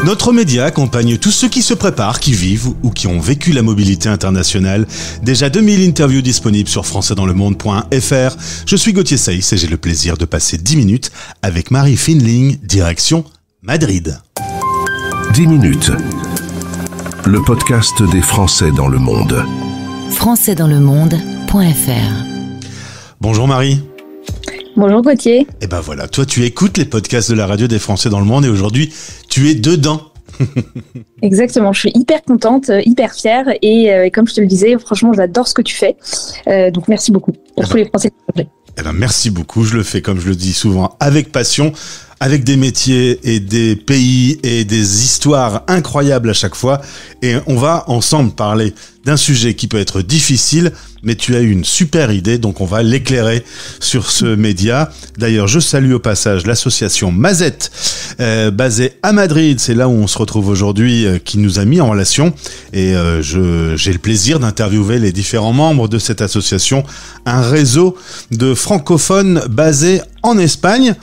Notre média accompagne tous ceux qui se préparent, qui vivent ou qui ont vécu la mobilité internationale. Déjà 2000 interviews disponibles sur françaisdanslemonde.fr. Je suis Gauthier Saïs et j'ai le plaisir de passer 10 minutes avec Marie Finling, direction Madrid. 10 minutes. Le podcast des Français dans le monde. françaisdanslemonde.fr. Bonjour Marie. Bonjour Gauthier. Et ben voilà, toi tu écoutes les podcasts de la radio des Français dans le monde et aujourd'hui tu es dedans. Exactement, je suis hyper contente, hyper fière et comme je te le disais, franchement j'adore ce que tu fais. Donc merci beaucoup pour tous les Français. Eh ben merci beaucoup, je le fais comme je le dis souvent avec passion, avec des métiers et des pays et des histoires incroyables à chaque fois. Et on va ensemble parler d'un sujet qui peut être difficile, mais tu as eu une super idée, donc on va l'éclairer sur ce média. D'ailleurs, je salue au passage l'association Mazette, basée à Madrid, c'est là où on se retrouve aujourd'hui, qui nous a mis en relation. Et j'ai le plaisir d'interviewer les différents membres de cette association, un réseau de francophones basés en Espagne.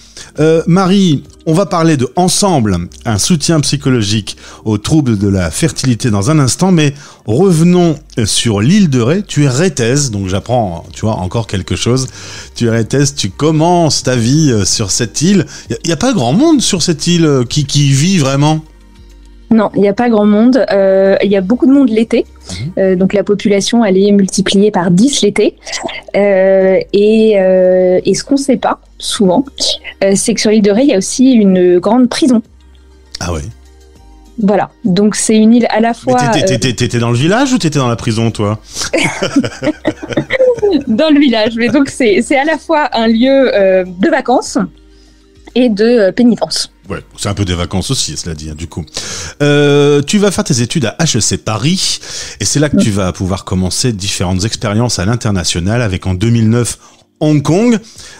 Marie, on va parler de Ensemble, un soutien psychologique aux troubles de la fertilité dans un instant, mais revenons sur l'île de Ré. Tu es rétaise, donc j'apprends, tu vois, encore quelque chose. Tu es rétaise, tu commences ta vie sur cette île. Il n'y a pas grand monde sur cette île qui vit vraiment. Non, il n'y a pas grand monde. Il y a beaucoup de monde l'été. Donc la population, elle est multipliée par 10 l'été. Et ce qu'on ne sait pas, souvent, c'est que sur l'île de Ré, il y a aussi une grande prison. Ah ouais. Voilà, donc c'est une île à la fois... Mais t'étais dans le village ou t'étais dans la prison, toi? Dans le village, mais donc c'est à la fois un lieu de vacances et de pénitence. Ouais, c'est un peu des vacances aussi, cela dit, hein, du coup. Tu vas faire tes études à HEC Paris, et c'est là que tu vas pouvoir commencer différentes expériences à l'international, avec en 2009 Hong Kong.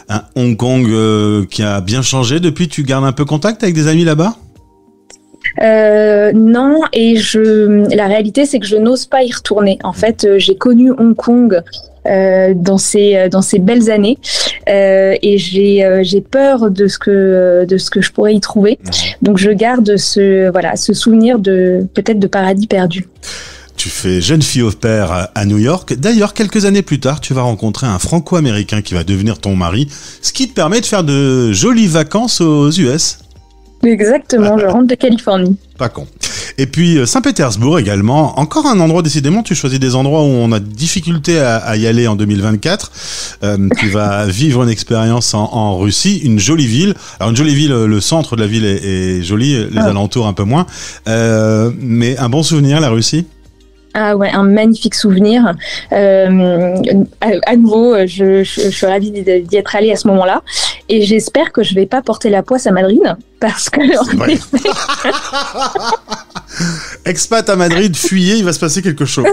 Un Hong Kong qui a bien changé depuis, tu gardes un peu contact avec des amis là-bas ? Non, et la réalité c'est que je n'ose pas y retourner. En fait, j'ai connu Hong Kong dans ces belles années et j'ai peur de ce que je pourrais y trouver. Donc je garde ce souvenir peut-être de paradis perdu. Tu fais jeune fille au père à New York. D'ailleurs, quelques années plus tard, tu vas rencontrer un Franco-américain qui va devenir ton mari, ce qui te permet de faire de jolies vacances aux US. Exactement, je rentre de Californie. Pas con. Et puis Saint-Pétersbourg également, encore un endroit, décidément, tu choisis des endroits où on a difficulté à y aller en 2024. Tu vas vivre une expérience en Russie, une jolie ville. Alors une jolie ville, le centre de la ville est joli, les alentours un peu moins. Mais un bon souvenir, la Russie ? Ah ouais, un magnifique souvenir. À nouveau, je suis ravie d'y être allée à ce moment-là. Et j'espère que je vais pas porter la poisse à Madrid. Parce que... Expat à Madrid, fuyez, il va se passer quelque chose.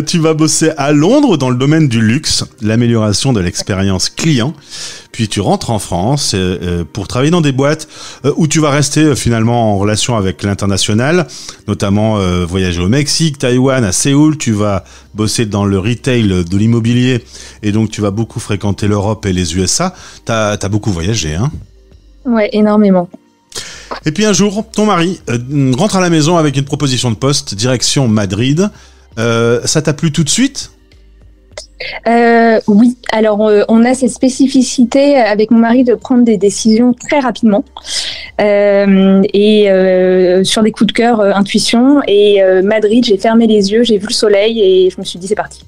Tu vas bosser à Londres dans le domaine du luxe, l'amélioration de l'expérience client. Puis tu rentres en France pour travailler dans des boîtes où tu vas rester finalement en relation avec l'international, notamment voyager au Mexique, Taïwan, à Séoul. Tu vas bosser dans le retail de l'immobilier et donc tu vas beaucoup fréquenter l'Europe et les USA. T'as beaucoup voyagé, hein ? Ouais, énormément. Et puis un jour, ton mari rentre à la maison avec une proposition de poste, direction Madrid. Ça t'a plu tout de suite ? Oui, alors on a cette spécificité avec mon mari de prendre des décisions très rapidement et sur des coups de cœur, intuition. Et Madrid, j'ai fermé les yeux, j'ai vu le soleil et je me suis dit c'est parti.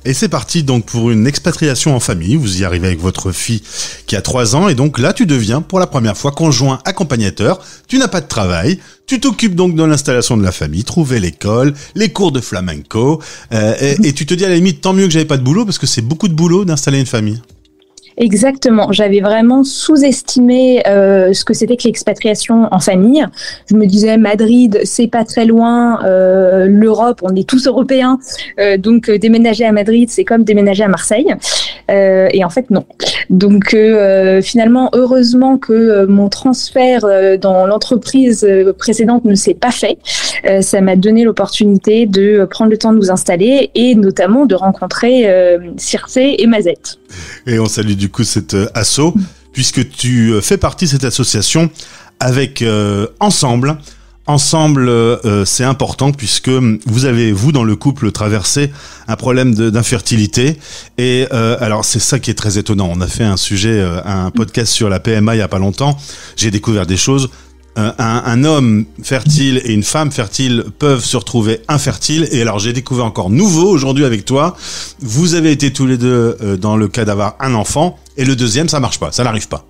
Et c'est parti donc pour une expatriation en famille. Vous y arrivez avec votre fille qui a 3 ans et donc là tu deviens pour la première fois conjoint accompagnateur. Tu n'as pas de travail, tu t'occupes donc de l'installation de la famille, trouver l'école, les cours de flamenco et tu te dis à la limite tant mieux que j'avais pas de boulot parce que c'est beaucoup de boulot d'installer une famille. Exactement, j'avais vraiment sous-estimé ce que c'était que l'expatriation en famille. Je me disais Madrid, c'est pas très loin, l'Europe, on est tous européens, donc déménager à Madrid, c'est comme déménager à Marseille. Et en fait non. Donc finalement, heureusement que mon transfert dans l'entreprise précédente ne s'est pas fait. Ça m'a donné l'opportunité de prendre le temps de nous installer et notamment de rencontrer Circé et Mazette. Et on salue du coup cette asso, puisque tu fais partie de cette association avec Ensemble. Ensemble, c'est important puisque vous avez, vous, dans le couple, traversé un problème d'infertilité. Et alors, c'est ça qui est très étonnant. On a fait un podcast sur la PMA il y a pas longtemps. J'ai découvert des choses. Un homme fertile et une femme fertile peuvent se retrouver infertiles. Et alors, j'ai découvert encore nouveau aujourd'hui avec toi. Vous avez été tous les deux dans le cas d'avoir un enfant. Et le deuxième, ça marche pas, ça n'arrive pas.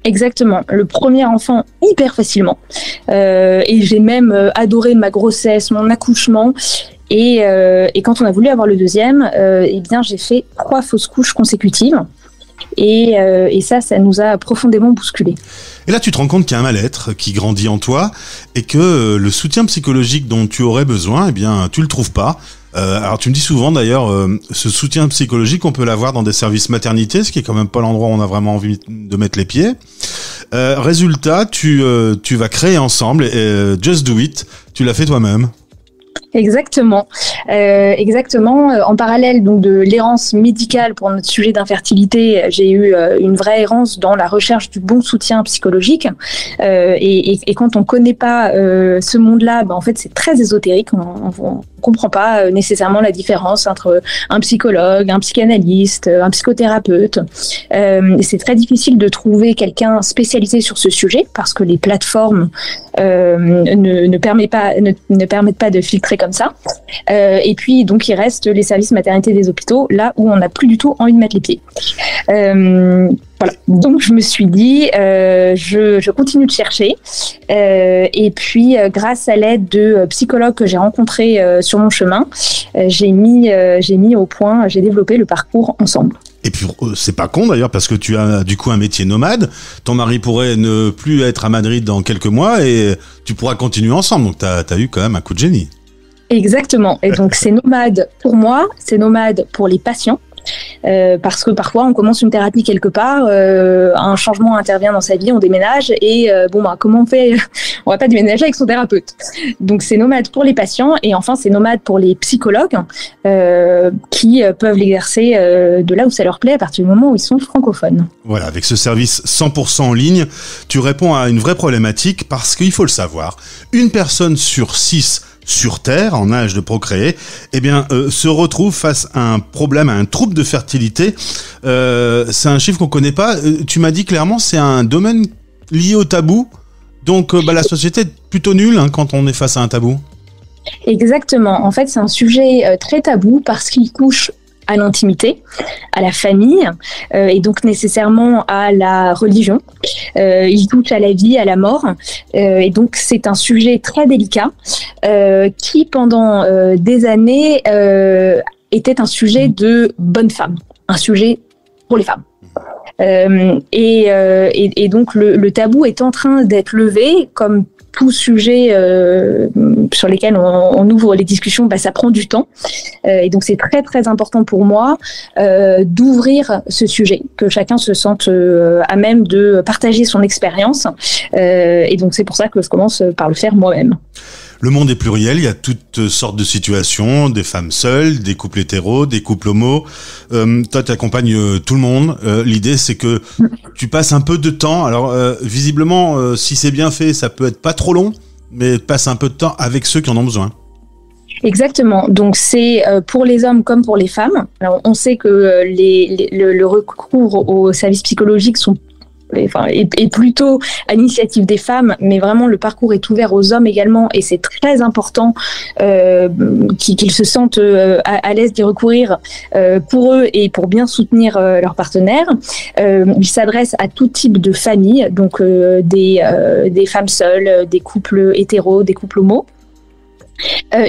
Exactement. Le premier enfant, hyper facilement. Et j'ai même adoré ma grossesse, mon accouchement. Et quand on a voulu avoir le deuxième, eh bien, j'ai fait 3 fausses couches consécutives. Et ça nous a profondément bousculé. Et là, tu te rends compte qu'il y a un mal-être qui grandit en toi et que le soutien psychologique dont tu aurais besoin, eh bien, tu le trouves pas. Alors, tu me dis souvent, d'ailleurs, ce soutien psychologique, on peut l'avoir dans des services maternité, ce qui est quand même pas l'endroit où on a vraiment envie de mettre les pieds. Résultat, tu vas créer Ensemble, Just Do It, tu l'as fait toi-même. Exactement. En parallèle donc de l'errance médicale pour notre sujet d'infertilité, j'ai eu une vraie errance dans la recherche du bon soutien psychologique. Et quand on connaît pas ce monde-là, en fait, c'est très ésotérique. On comprend pas nécessairement la différence entre un psychologue, un psychanalyste, un psychothérapeute. C'est très difficile de trouver quelqu'un spécialisé sur ce sujet parce que les plateformes ne permettent pas de filtrer comme ça. Et puis donc il reste les services maternité des hôpitaux, là où on n'a plus du tout envie de mettre les pieds. Voilà. Donc je me suis dit, je continue de chercher. Et puis grâce à l'aide de psychologues que j'ai rencontrés sur mon chemin, j'ai développé le parcours Ensemble. Et puis, c'est pas con d'ailleurs, parce que tu as du coup un métier nomade. Ton mari pourrait ne plus être à Madrid dans quelques mois et tu pourras continuer ensemble. Donc, t'as eu quand même un coup de génie. Exactement. Et donc, c'est nomade pour moi, c'est nomade pour les patients. Parce que parfois on commence une thérapie quelque part, un changement intervient dans sa vie, on déménage et comment on fait? On va pas déménager avec son thérapeute. Donc c'est nomade pour les patients et enfin c'est nomade pour les psychologues qui peuvent l'exercer de là où ça leur plaît à partir du moment où ils sont francophones. Voilà, avec ce service 100% en ligne, tu réponds à une vraie problématique parce qu'il faut le savoir. Une personne sur 6 sur Terre, en âge de procréer, se retrouve face à un problème, à un trouble de fertilité. C'est un chiffre qu'on connaît pas. Tu m'as dit clairement, c'est un domaine lié au tabou. Donc, la société est plutôt nulle quand on est face à un tabou. Exactement. En fait, c'est un sujet très tabou parce qu'il touche à l'intimité, à la famille et donc nécessairement à la religion. Il touche à la vie, à la mort et donc c'est un sujet très délicat qui pendant des années était un sujet de bonne femme, un sujet pour les femmes. Et donc le tabou est en train d'être levé comme tout sujet sur lesquels on ouvre les discussions, ça prend du temps. Et donc, c'est très, très important pour moi d'ouvrir ce sujet, que chacun se sente à même de partager son expérience. Et donc, c'est pour ça que je commence par le faire moi-même. Le monde est pluriel, il y a toutes sortes de situations, des femmes seules, des couples hétéros, des couples homos. Toi, tu accompagnes tout le monde. L'idée, c'est que tu passes un peu de temps. Alors, visiblement, si c'est bien fait, ça peut être pas trop long, mais passe un peu de temps avec ceux qui en ont besoin. Exactement. Donc, c'est pour les hommes comme pour les femmes. Alors, on sait que le recours aux services psychologiques est plutôt à l'initiative des femmes, mais vraiment le parcours est ouvert aux hommes également et c'est très important qu'ils se sentent à l'aise d'y recourir pour eux et pour bien soutenir leurs partenaires. Il s'adresse à tout type de famille, donc des femmes seules, des couples hétéros, des couples homos.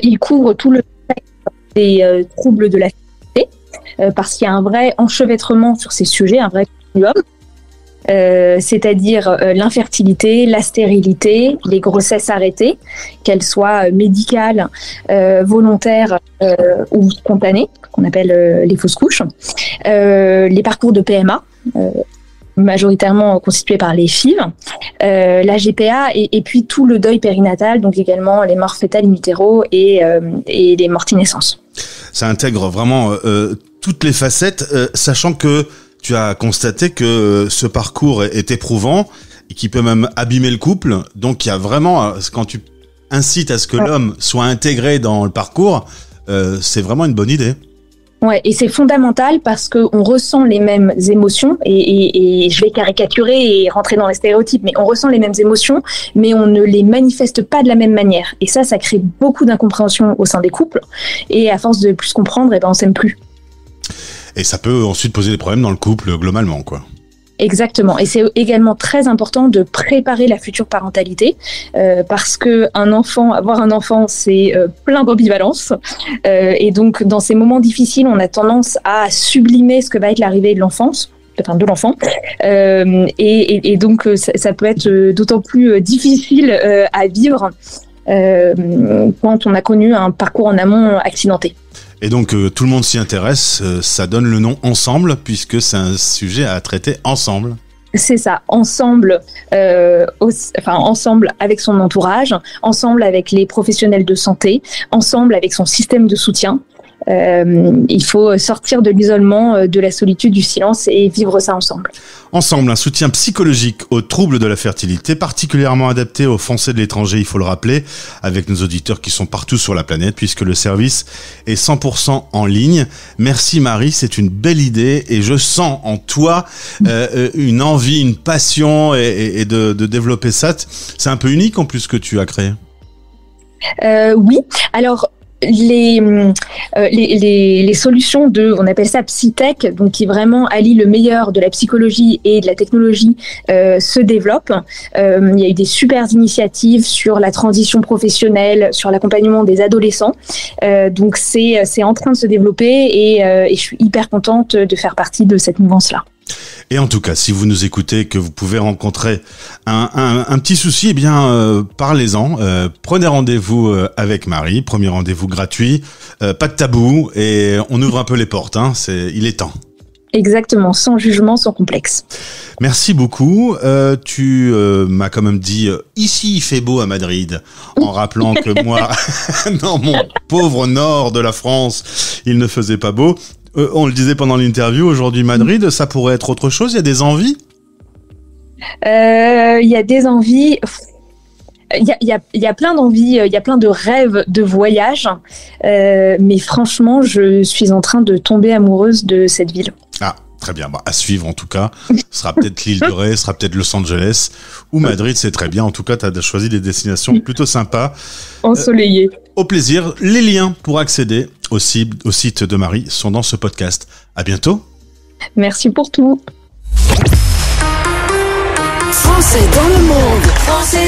Il couvre tout le spectre des troubles de la fertilité parce qu'il y a un vrai enchevêtrement sur ces sujets, un vrai continuum. C'est-à-dire l'infertilité, la stérilité, les grossesses arrêtées, qu'elles soient médicales, volontaires ou spontanées, qu'on appelle les fausses couches, les parcours de PMA, majoritairement constitués par les FIV, la GPA et puis tout le deuil périnatal, donc également les morts fœtales in utero et les mortinescences. Ça intègre vraiment toutes les facettes, sachant que tu as constaté que ce parcours est éprouvant et qui peut même abîmer le couple. Donc il y a vraiment, quand tu incites à ce que l'homme soit intégré dans le parcours, c'est vraiment une bonne idée. Ouais, et c'est fondamental parce que on ressent les mêmes émotions et je vais caricaturer et rentrer dans les stéréotypes, mais on ressent les mêmes émotions, mais on ne les manifeste pas de la même manière. Et ça crée beaucoup d'incompréhension au sein des couples. Et à force de plus comprendre, on s'aime plus. Et ça peut ensuite poser des problèmes dans le couple globalement, quoi. Exactement. Et c'est également très important de préparer la future parentalité parce que avoir un enfant, c'est plein d'ambivalence. Et donc, dans ces moments difficiles, on a tendance à sublimer ce que va être l'arrivée de l'enfant. Et donc, ça peut être d'autant plus difficile à vivre quand on a connu un parcours en amont accidenté. Et donc tout le monde s'y intéresse, ça donne le nom Ensemble, puisque c'est un sujet à traiter ensemble. C'est ça, ensemble avec son entourage, ensemble avec les professionnels de santé, ensemble avec son système de soutien. Il faut sortir de l'isolement, de la solitude, du silence et vivre ça ensemble. Ensemble, un soutien psychologique aux troubles de la fertilité, particulièrement adapté aux Français de l'étranger, il faut le rappeler, avec nos auditeurs qui sont partout sur la planète, puisque le service est 100% en ligne. Merci Marie, c'est une belle idée et je sens en toi une envie, une passion et de développer ça. C'est un peu unique en plus ce que tu as créé. Oui, alors les solutions on appelle ça PsyTech, donc qui vraiment allie le meilleur de la psychologie et de la technologie, se développent. Il y a eu des super initiatives sur la transition professionnelle, sur l'accompagnement des adolescents. Donc c'est en train de se développer et je suis hyper contente de faire partie de cette mouvance-là. Et en tout cas, si vous nous écoutez, que vous pouvez rencontrer un petit souci, parlez-en. Prenez rendez-vous avec Marie. Premier rendez-vous gratuit. Pas de tabou et on ouvre un peu les portes. Il est temps. Exactement, sans jugement, sans complexe. Merci beaucoup. Tu m'as quand même dit ici il fait beau à Madrid, en rappelant que moi, dans mon pauvre nord de la France, il ne faisait pas beau. On le disait pendant l'interview, aujourd'hui Madrid, ça pourrait être autre chose, il y a des envies ? Il y a des envies, il y a plein d'envies, il y a plein de rêves de voyage, mais franchement, je suis en train de tomber amoureuse de cette ville. Ah, très bien, à suivre en tout cas. Ce sera peut-être l'île de Ré, ce sera peut-être Los Angeles, ou Madrid, c'est très bien. En tout cas, tu as choisi des destinations plutôt sympas. Ensoleillées. Au plaisir, les liens pour accéder au site de Marie sont dans ce podcast. À bientôt. Merci pour tout. Français dans le monde. Français